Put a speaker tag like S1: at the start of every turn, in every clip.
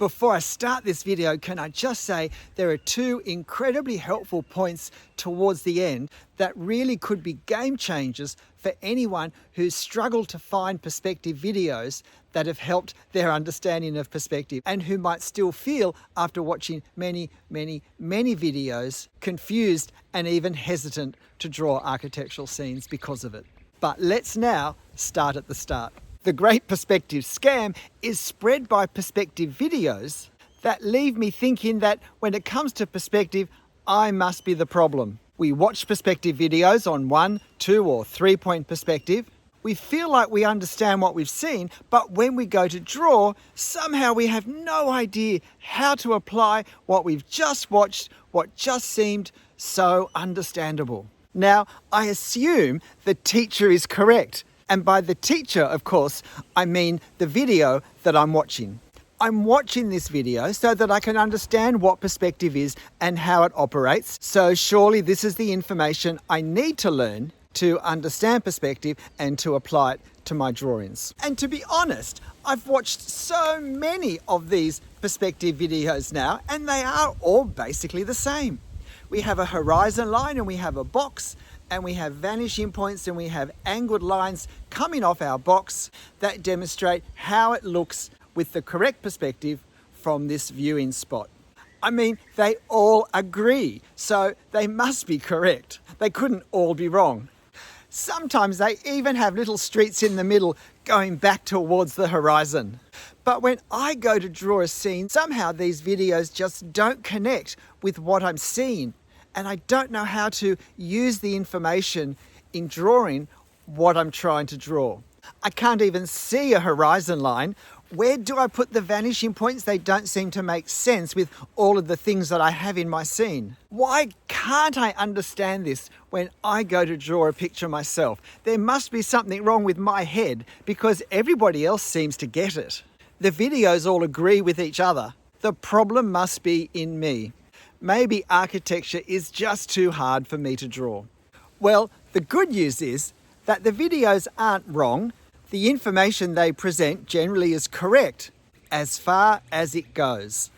S1: Before I start this video, can I just say there are two incredibly helpful points towards the end that really could be game changers for anyone who's struggled to find perspective videos that have helped their understanding of perspective and who might still feel, after watching many videos, confused and even hesitant to draw architectural scenes because of it. But let's now start at the start. The great perspective scam is spread by perspective videos that leave me thinking that when it comes to perspective, I must be the problem. We watch perspective videos on 1, 2 or 3 point perspective. We feel like we understand what we've seen, but when we go to draw, somehow we have no idea how to apply what we've just watched, what just seemed so understandable. Now, I assume the teacher is correct. And by the teacher, of course, I mean the video that I'm watching. I'm watching this video so that I can understand what perspective is and how it operates. So surely this is the information I need to learn to understand perspective and to apply it to my drawings. And to be honest, I've watched so many of these perspective videos now, and they are all basically the same. We have a horizon line and we have a box, and we have vanishing points and we have angled lines coming off our box that demonstrate how it looks with the correct perspective from this viewing spot. I mean, they all agree, so they must be correct. They couldn't all be wrong. Sometimes they even have little streets in the middle going back towards the horizon. But when I go to draw a scene, somehow these videos just don't connect with what I'm seeing. And I don't know how to use the information in drawing what I'm trying to draw. I can't even see a horizon line. Where do I put the vanishing points? They don't seem to make sense with all of the things that I have in my scene. Why can't I understand this when I go to draw a picture myself? There must be something wrong with my head because everybody else seems to get it. The videos all agree with each other. The problem must be in me. Maybe architecture is just too hard for me to draw. Well, the good news is that the videos aren't wrong. The information they present generally is correct as far as it goes.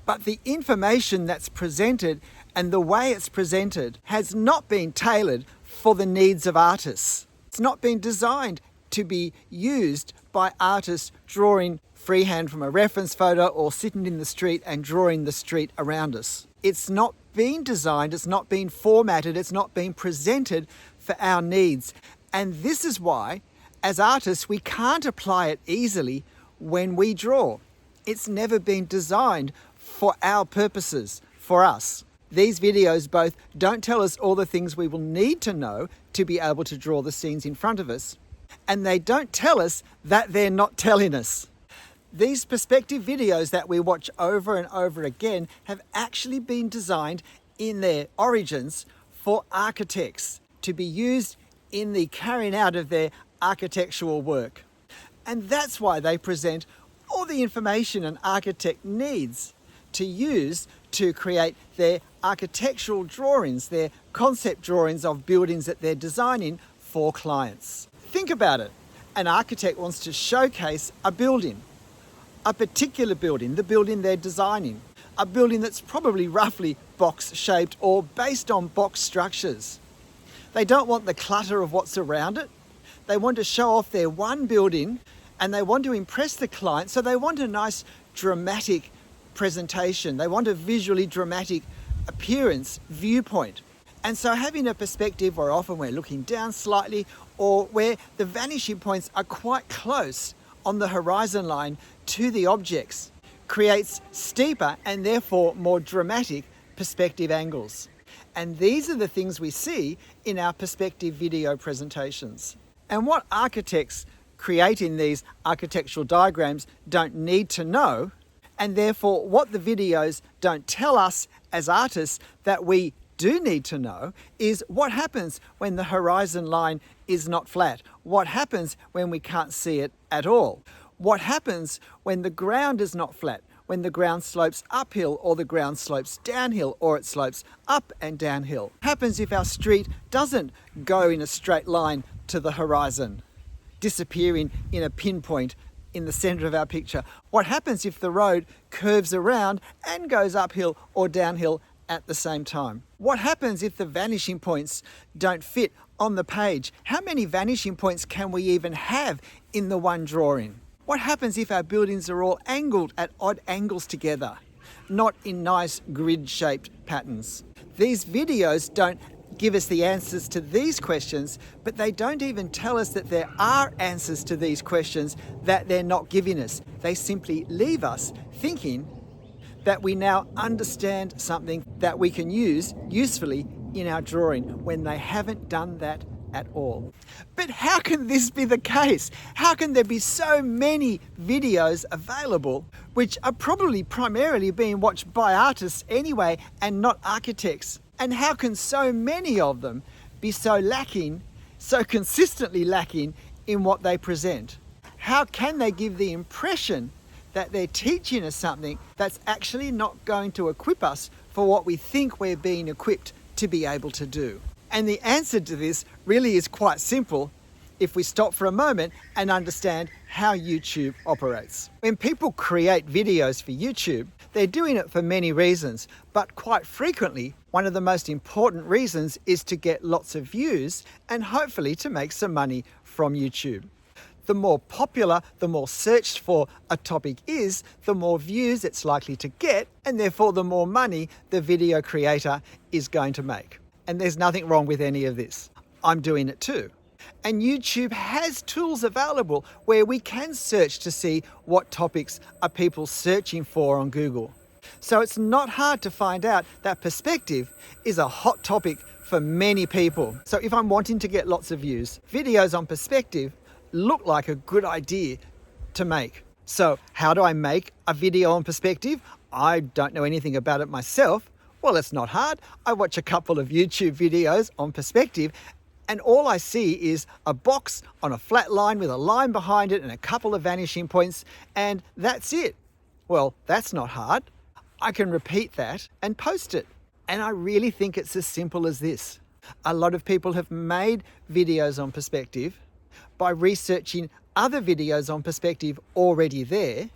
S1: But the information that's presented and the way it's presented has not been tailored for the needs of artists. It's not been designed to be used by artists drawing freehand from a reference photo or sitting in the street and drawing the street around us. It's not been designed, it's not been formatted, it's not been presented for our needs. And this is why, as artists, we can't apply it easily when we draw. It's never been designed for our purposes, for us. These videos both don't tell us all the things we will need to know to be able to draw the scenes in front of us, and they don't tell us that they're not telling us. These perspective videos that we watch over and over again have actually been designed in their origins for architects to be used in the carrying out of their architectural work. And that's why they present all the information an architect needs to use to create their architectural drawings, their concept drawings of buildings that they're designing for clients. Think about it. An architect wants to showcase a building. A particular building, the building they're designing, a building that's probably roughly box-shaped or based on box structures. They don't want the clutter of what's around it. They want to show off their one building and they want to impress the client, so they want a nice dramatic presentation. They want a visually dramatic appearance, viewpoint. And so having a perspective where often we're looking down slightly or where the vanishing points are quite close on the horizon line to the objects creates steeper and therefore more dramatic perspective angles. And these are the things we see in our perspective video presentations. And what architects creating these architectural diagrams don't need to know, and therefore what the videos don't tell us as artists that we do need to know, is what happens when the horizon line is not flat. What happens when we can't see it at all? What happens when the ground is not flat? When the ground slopes uphill or the ground slopes downhill or it slopes up and downhill? What happens if our street doesn't go in a straight line to the horizon, disappearing in a pinpoint in the center of our picture? What happens if the road curves around and goes uphill or downhill at the same time? What happens if the vanishing points don't fit on the page? How many vanishing points can we even have in the one drawing? What happens if our buildings are all angled at odd angles together, not in nice grid-shaped patterns? These videos don't give us the answers to these questions, but they don't even tell us that there are answers to these questions that they're not giving us. They simply leave us thinking that we now understand something that we can use usefully in our drawing when they haven't done that at all. But how can this be the case? How can there be so many videos available which are probably primarily being watched by artists anyway and not architects? And how can so many of them be so lacking, so consistently lacking in what they present? How can they give the impression that they're teaching us something that's actually not going to equip us for what we think we're being equipped to be able to do? And the answer to this really is quite simple if we stop for a moment and understand how YouTube operates. When people create videos for YouTube, they're doing it for many reasons, but quite frequently, one of the most important reasons is to get lots of views and hopefully to make some money from YouTube. The more popular, the more searched for a topic is, the more views it's likely to get, and therefore the more money the video creator is going to make. And there's nothing wrong with any of this. I'm doing it too. And YouTube has tools available where we can search to see what topics are people searching for on Google. So it's not hard to find out that perspective is a hot topic for many people. So if I'm wanting to get lots of views, videos on perspective look like a good idea to make. So how do I make a video on perspective? I don't know anything about it myself. Well, it's not hard. I watch a couple of YouTube videos on perspective and all I see is a box on a flat line with a line behind it and a couple of vanishing points, and that's it. Well, that's not hard. I can repeat that and post it. And I really think it's as simple as this. A lot of people have made videos on perspective by researching other videos on perspective already there,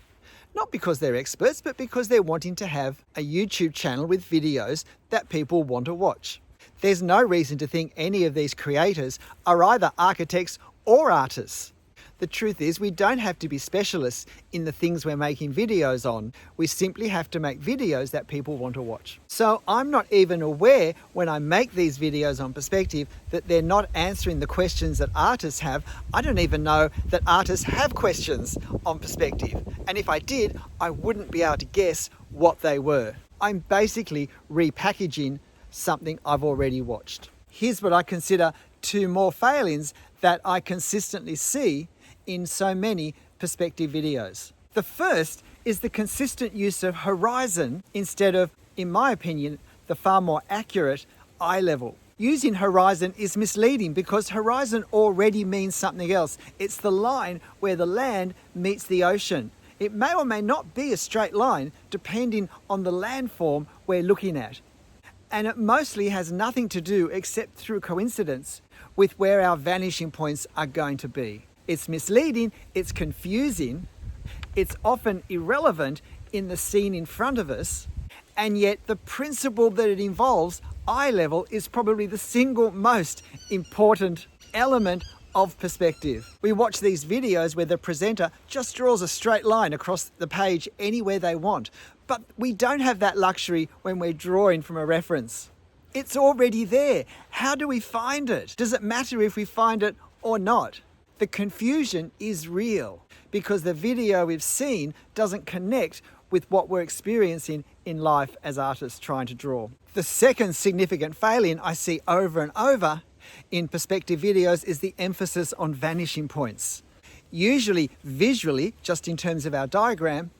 S1: not because they're experts, but because they're wanting to have a YouTube channel with videos that people want to watch. There's no reason to think any of these creators are either architects or artists. The truth is, we don't have to be specialists in the things we're making videos on. We simply have to make videos that people want to watch. So I'm not even aware when I make these videos on perspective that they're not answering the questions that artists have. I don't even know that artists have questions on perspective. And if I did, I wouldn't be able to guess what they were. I'm basically repackaging something I've already watched. Here's what I consider two more failings that I consistently see in so many perspective videos. The first is the consistent use of horizon instead of, in my opinion, the far more accurate eye level. Using horizon is misleading because horizon already means something else. It's the line where the land meets the ocean. It may or may not be a straight line depending on the landform we're looking at. And it mostly has nothing to do, except through coincidence, with where our vanishing points are going to be. It's misleading, it's confusing, it's often irrelevant in the scene in front of us, and yet the principle that it involves, eye level, is probably the single most important element of perspective. We watch these videos where the presenter just draws a straight line across the page anywhere they want, but we don't have that luxury when we're drawing from a reference. It's already there. How do we find it? Does it matter if we find it or not? The confusion is real because the video we've seen doesn't connect with what we're experiencing in life as artists trying to draw. The second significant failing I see over and over in perspective videos is the emphasis on vanishing points. Usually visually, just in terms of our diagram,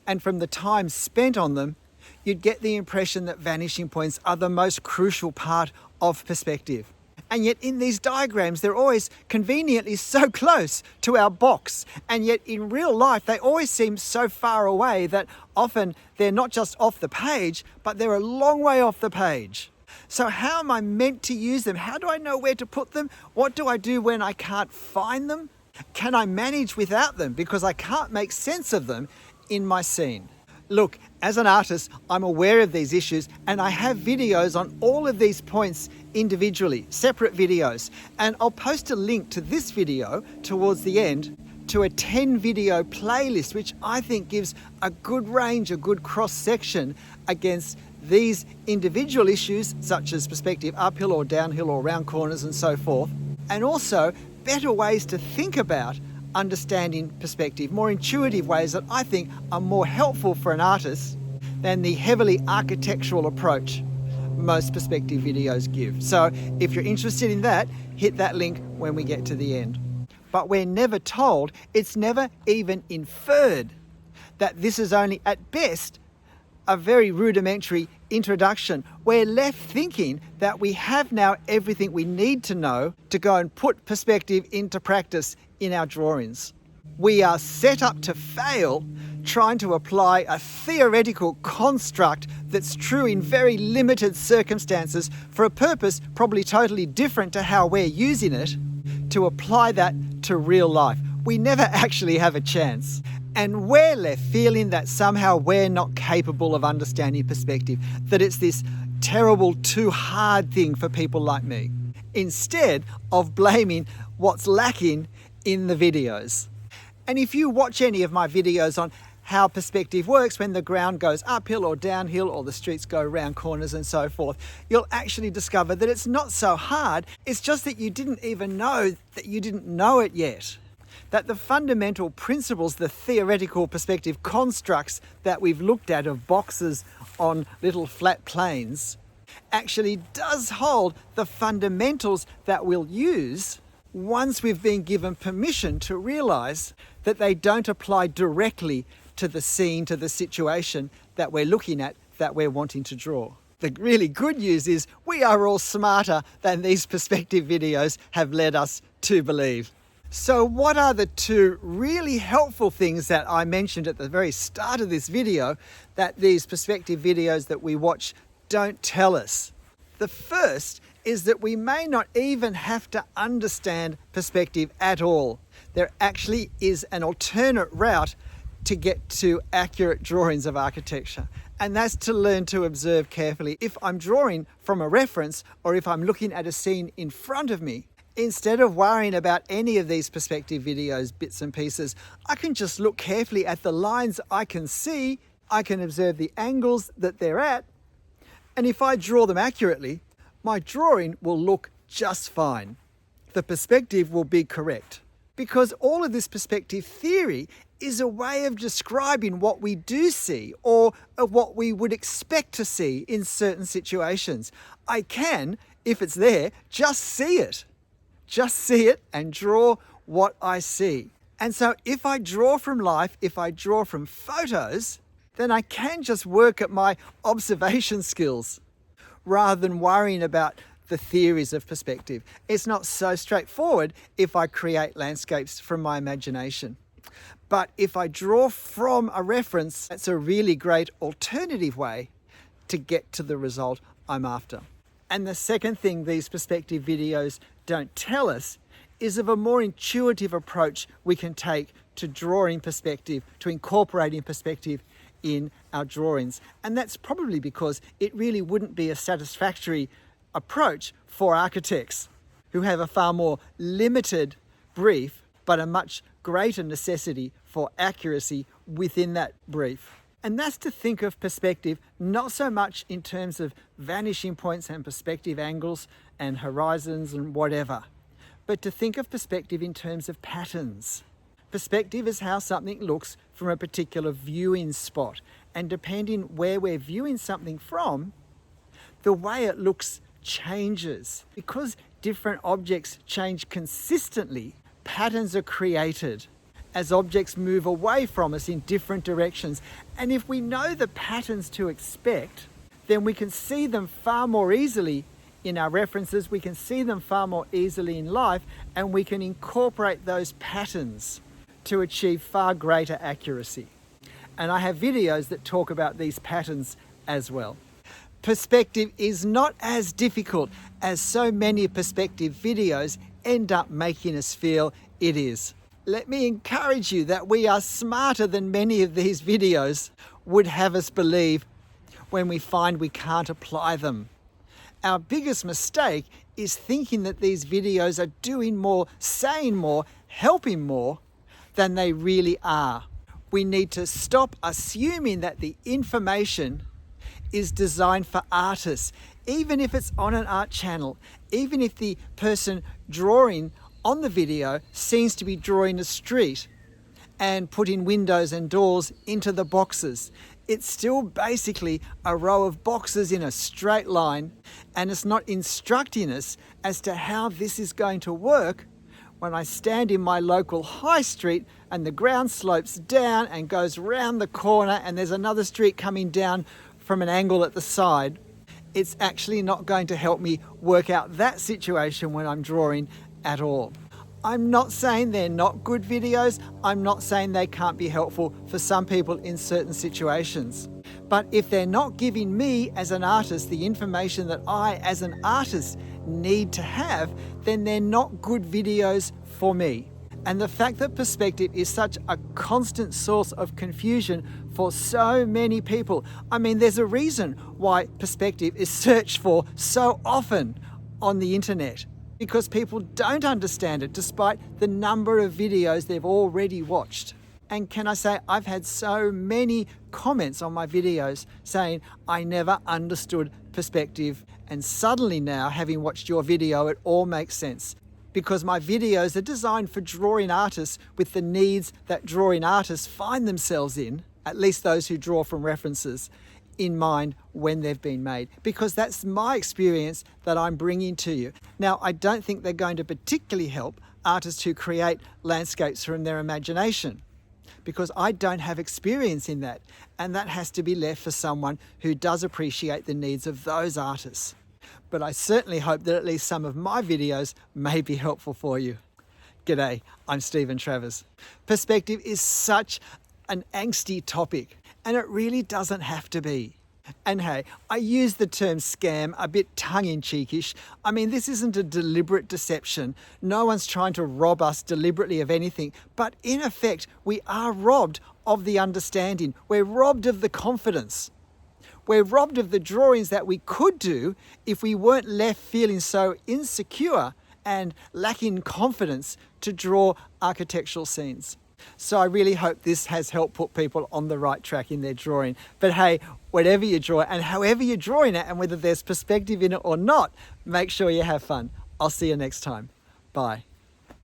S1: and from the time spent on them, you'd get the impression that vanishing points are the most crucial part of perspective. And yet in these diagrams, they're always conveniently so close to our box. And yet in real life, they always seem so far away that often they're not just off the page, but they're a long way off the page. So how am I meant to use them? How do I know where to put them? What do I do when I can't find them? Can I manage without them because I can't make sense of them in my scene? Look, as an artist, I'm aware of these issues and I have videos on all of these points individually, separate videos. And I'll post a link to this video towards the end to a 10 video playlist, which I think gives a good range, a good cross section against these individual issues such as perspective uphill or downhill or round corners and so forth. And also better ways to think about understanding perspective, more intuitive ways that I think are more helpful for an artist than the heavily architectural approach most perspective videos give. So if you're interested in that, hit that link when we get to the end. But we're never told, it's never even inferred, that this is only at best a very rudimentary introduction. We're left thinking that we have now everything we need to know to go and put perspective into practice in our drawings. We are set up to fail trying to apply a theoretical construct that's true in very limited circumstances for a purpose probably totally different to how we're using it, to apply that to real life. We never actually have a chance. And we're left feeling that somehow we're not capable of understanding perspective, that it's this terrible, too hard thing for people like me, instead of blaming what's lacking in the videos. And if you watch any of my videos on how perspective works when the ground goes uphill or downhill or the streets go round corners and so forth, you'll actually discover that it's not so hard. It's just that you didn't even know that you didn't know it yet. That the fundamental principles, the theoretical perspective constructs that we've looked at of boxes on little flat planes actually does hold the fundamentals that we'll use once we've been given permission to realise that they don't apply directly to the scene, to the situation that we're looking at, that we're wanting to draw. The really good news is we are all smarter than these perspective videos have led us to believe. So what are the two really helpful things that I mentioned at the very start of this video that these perspective videos that we watch don't tell us? The first is that we may not even have to understand perspective at all. There actually is an alternate route to get to accurate drawings of architecture, and that's to learn to observe carefully. If I'm drawing from a reference or if I'm looking at a scene in front of me, instead of worrying about any of these perspective videos, bits and pieces, I can just look carefully at the lines I can see, I can observe the angles that they're at, and if I draw them accurately, my drawing will look just fine. The perspective will be correct. Because all of this perspective theory is a way of describing what we do see or what we would expect to see in certain situations. I can, if it's there, just see it. Just see it and draw what I see. And so if I draw from life, if I draw from photos, then I can just work at my observation skills rather than worrying about the theories of perspective. It's not so straightforward if I create landscapes from my imagination. But if I draw from a reference, that's a really great alternative way to get to the result I'm after. And the second thing these perspective videos don't tell us is of a more intuitive approach we can take to drawing perspective, to incorporating perspective in our drawings. And that's probably because it really wouldn't be a satisfactory approach for architects who have a far more limited brief, but a much greater necessity for accuracy within that brief. And that's to think of perspective not so much in terms of vanishing points and perspective angles and horizons and whatever, but to think of perspective in terms of patterns. Perspective is how something looks from a particular viewing spot, and depending where we're viewing something from, the way it looks changes. Because different objects change consistently, patterns are created as objects move away from us in different directions. And if we know the patterns to expect, then we can see them far more easily in our references, we can see them far more easily in life, and we can incorporate those patterns to achieve far greater accuracy. And I have videos that talk about these patterns as well. Perspective is not as difficult as so many perspective videos end up making us feel it is. Let me encourage you that we are smarter than many of these videos would have us believe when we find we can't apply them. Our biggest mistake is thinking that these videos are doing more, saying more, helping more than they really are. We need to stop assuming that the information is designed for artists, even if it's on an art channel, even if the person drawing on the video seems to be drawing a street and putting windows and doors into the boxes. It's still basically a row of boxes in a straight line, and it's not instructing us as to how this is going to work when I stand in my local high street and the ground slopes down and goes round the corner and there's another street coming down from an angle at the side. It's actually not going to help me work out that situation when I'm drawing at all. I'm not saying they're not good videos. I'm not saying they can't be helpful for some people in certain situations. But if they're not giving me as an artist the information that I as an artist need to have, then they're not good videos for me. And the fact that perspective is such a constant source of confusion for so many people. I mean, there's a reason why perspective is searched for so often on the internet, because people don't understand it despite the number of videos they've already watched. And can I say, I've had so many comments on my videos saying, I never understood perspective, and suddenly now, having watched your video, it all makes sense. Because my videos are designed for drawing artists with the needs that drawing artists find themselves in, at least those who draw from references, in mind when they've been made, because that's my experience that I'm bringing to you. Now, I don't think they're going to particularly help artists who create landscapes from their imagination, because I don't have experience in that, and that has to be left for someone who does appreciate the needs of those artists. But I certainly hope that at least some of my videos may be helpful for you. G'day, I'm Stephen Travers. Perspective is such an angsty topic, and it really doesn't have to be. And hey, I use the term scam a bit tongue-in-cheekish. I mean, this isn't a deliberate deception. No one's trying to rob us deliberately of anything. But in effect, we are robbed of the understanding. We're robbed of the confidence. We're robbed of the drawings that we could do if we weren't left feeling so insecure and lacking confidence to draw architectural scenes. So I really hope this has helped put people on the right track in their drawing. But hey, whatever you draw and however you're drawing it, and whether there's perspective in it or not, make sure you have fun. I'll see you next time. Bye.